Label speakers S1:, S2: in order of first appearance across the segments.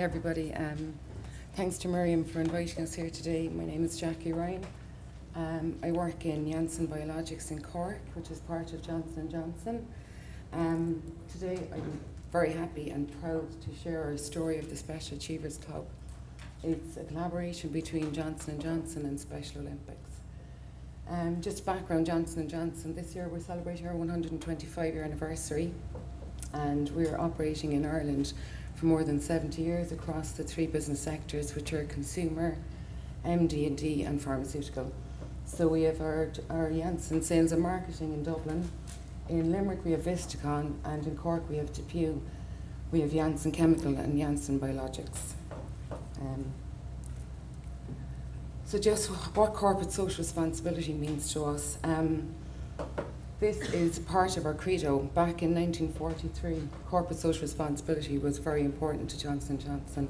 S1: everybody. Thanks to Miriam for inviting us here today. My name is Jackie Ryan. I work in Janssen Biologics in Cork, which is part of Johnson & Johnson. Today I'm very happy and proud to share our story of the Special Achievers Club. It's a collaboration between Johnson & Johnson and Special Olympics. Just background, Johnson & Johnson, this year we're celebrating our 125-year anniversary, and we're operating in Ireland for more than 70 years across the three business sectors, which are consumer, MD&D and pharmaceutical. So we have our Janssen Sales and Marketing in Dublin. In Limerick we have Visticon, and in Cork we have Depew. We have Janssen Chemical and Janssen Biologics. So just what corporate social responsibility means to us. This is part of our credo. Back in 1943, corporate social responsibility was very important to Johnson & Johnson.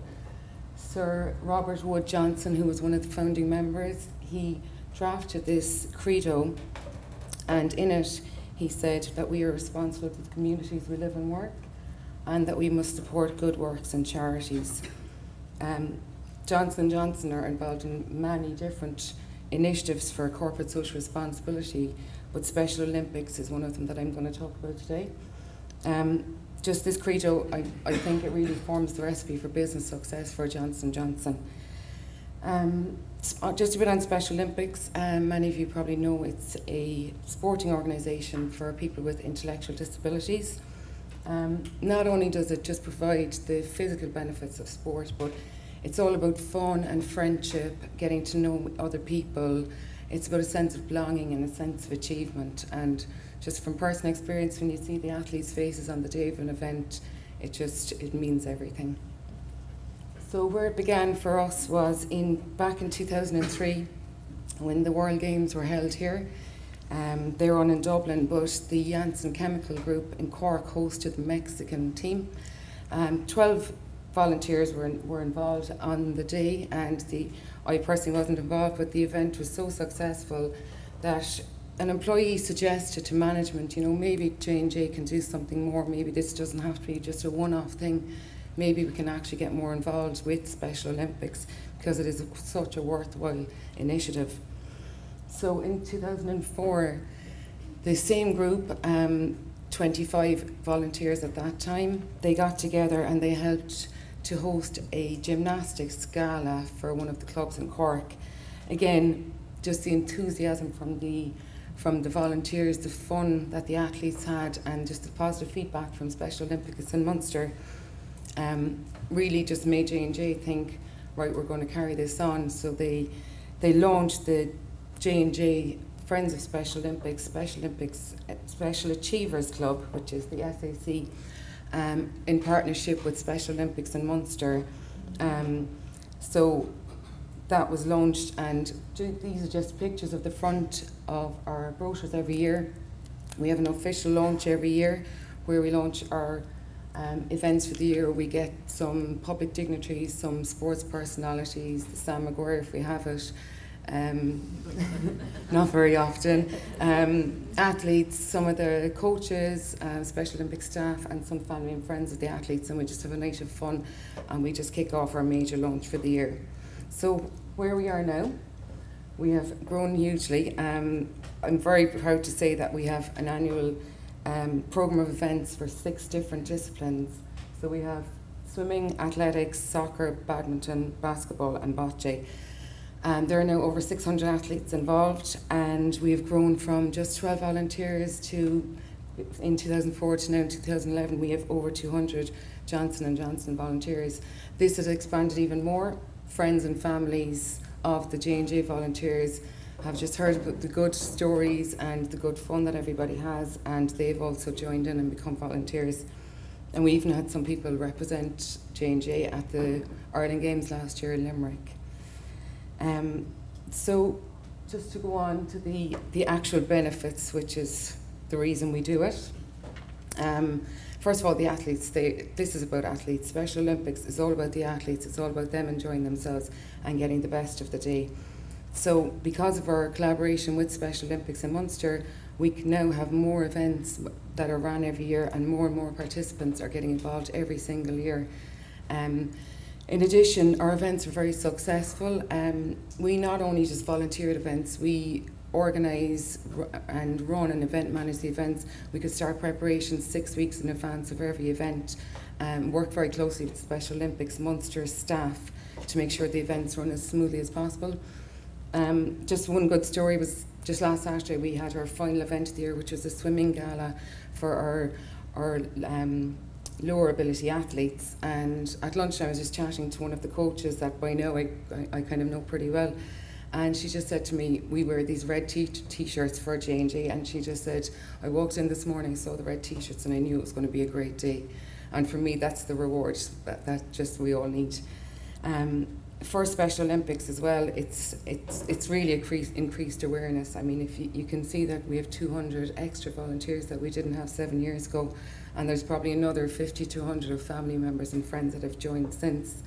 S1: Sir Robert Wood Johnson, who was one of the founding members, he drafted this credo, and in it he said that we are responsible for the communities we live and work, and that we must support good works and charities. Johnson & Johnson are involved in many different initiatives for corporate social responsibility, but Special Olympics is one of them that I'm going to talk about today. Just this credo, I think it really forms the recipe for business success for Johnson & Johnson. Just a bit on Special Olympics, many of you probably know it's a sporting organisation for people with intellectual disabilities. Not only does it just provide the physical benefits of sport, but it's all about fun and friendship, getting to know other people. It's about a sense of belonging and a sense of achievement. And just from personal experience, when you see the athletes' faces on the day of an event, it means everything. So where it began for us was back in 2003, when the World Games were held here. They were on in Dublin, but the Janssen Chemical Group in Cork hosted the Mexican team. 12 volunteers were involved on the day, and I personally wasn't involved, but the event was so successful that an employee suggested to management, maybe J&J can do something more, maybe this doesn't have to be just a one-off thing, maybe we can actually get more involved with Special Olympics, because it is such a worthwhile initiative. So in 2004, the same group, 25 volunteers at that time, they got together and they helped to host a gymnastics gala for one of the clubs in Cork. Again, just the enthusiasm from the volunteers, the fun that the athletes had, and just the positive feedback from Special Olympics in Munster really just made J&J think, right, we're going to carry this on. So they launched the J&J Friends of Special Olympics, Special Achievers Club, which is the SAC, in partnership with Special Olympics in Munster. So that was launched, and these are just pictures of the front of our brochures every year. We have an official launch every year where we launch our events for the year. We get some public dignitaries, some sports personalities, the Sam Maguire if we have it, not very often, athletes, some of the coaches, Special Olympic staff, and some family and friends of the athletes, and we just have a night of fun, and we just kick off our major launch for the year. So where we are now, we have grown hugely. I'm very proud to say that we have an annual programme of events for 6 different disciplines. So we have swimming, athletics, soccer, badminton, basketball and bocce. There are now over 600 athletes involved, and we have grown from just 12 volunteers in 2004 to now in 2011 we have over 200 Johnson & Johnson volunteers. This has expanded even more. Friends and families of the J&J volunteers have just heard about the good stories and the good fun that everybody has, and they've also joined in and become volunteers. And we even had some people represent J&J at the Ireland Games last year in Limerick. So just to go on to the actual benefits, which is the reason we do it. First of all, the athletes, this is about athletes. Special Olympics is all about the athletes. It's all about them enjoying themselves and getting the best of the day. So because of our collaboration with Special Olympics in Munster, we can now have more events that are run every year, and more participants are getting involved every single year. In addition, our events are very successful. We not only just volunteer at events, we organise and run and event manage the events. We could start preparations 6 weeks in advance of every event, work very closely with Special Olympics Munster staff to make sure the events run as smoothly as possible. Just one good story was just last Saturday we had our final event of the year, which was a swimming gala for our lower ability athletes, and at lunchtime I was just chatting to one of the coaches that by now I kind of know pretty well, and she just said to me, we wear these red t-shirts for J&J, and she just said, I walked in this morning, saw the red t-shirts and I knew it was going to be a great day. And for me that's the reward that just we all need. For Special Olympics as well, it's really increased awareness. I mean, if you can see that we have 200 extra volunteers that we didn't have 7 years ago, and there's probably another 50 to 100 of family members and friends that have joined since.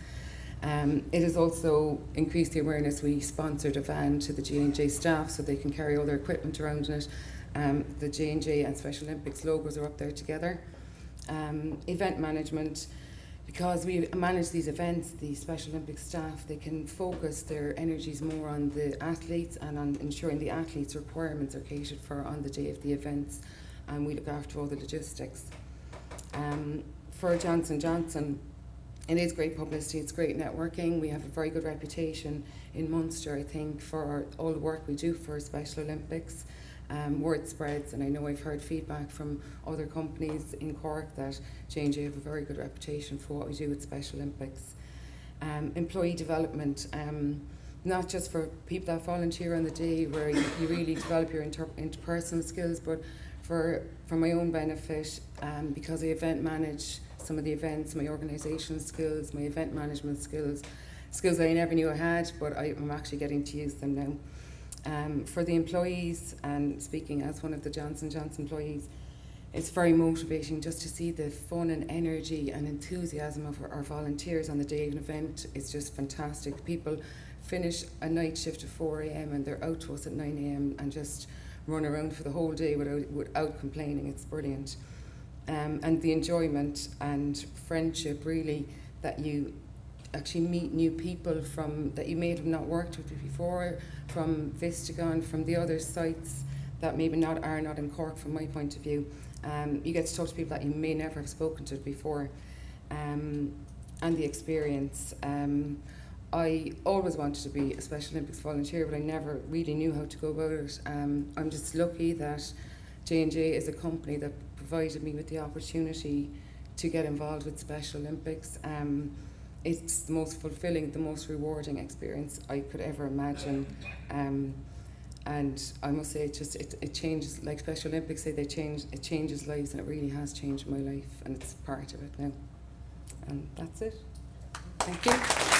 S1: It has also increased the awareness. We sponsored a van to the J&J staff so they can carry all their equipment around in it. The J&J and Special Olympics logos are up there together. Event management. Because we manage these events, the Special Olympics staff, they can focus their energies more on the athletes and on ensuring the athletes' requirements are catered for on the day of the events, and we look after all the logistics. For Johnson & Johnson, it is great publicity, it's great networking. We have a very good reputation in Munster, I think, for all the work we do for Special Olympics. Word spreads, and I know I've heard feedback from other companies in Cork that J&J have a very good reputation for what we do with Special Olympics. Employee development, not just for people that volunteer on the day where you really develop your interpersonal skills, but for my own benefit, because I event manage some of the events, my organisation skills, my event management skills that I never knew I had, but I'm actually getting to use them now. For the employees, and speaking as one of the Johnson & Johnson employees, it's very motivating just to see the fun and energy and enthusiasm of our volunteers on the day of an event. It's just fantastic. People finish a night shift at 4 AM and they're out to us at 9 AM and just run around for the whole day without complaining. It's brilliant. And the enjoyment and friendship, really, that you actually meet new people from that you may have not worked with before, from Vistagon, from the other sites that maybe are not in Cork from my point of view. You get to talk to people that you may never have spoken to before, and the experience. I always wanted to be a Special Olympics volunteer, but I never really knew how to go about it. I'm just lucky that J&J is a company that provided me with the opportunity to get involved with Special Olympics. It's the most fulfilling, the most rewarding experience I could ever imagine. And I must say, it changes, like Special Olympics say, it changes lives, and it really has changed my life, and it's part of it now. And that's it. Thank you.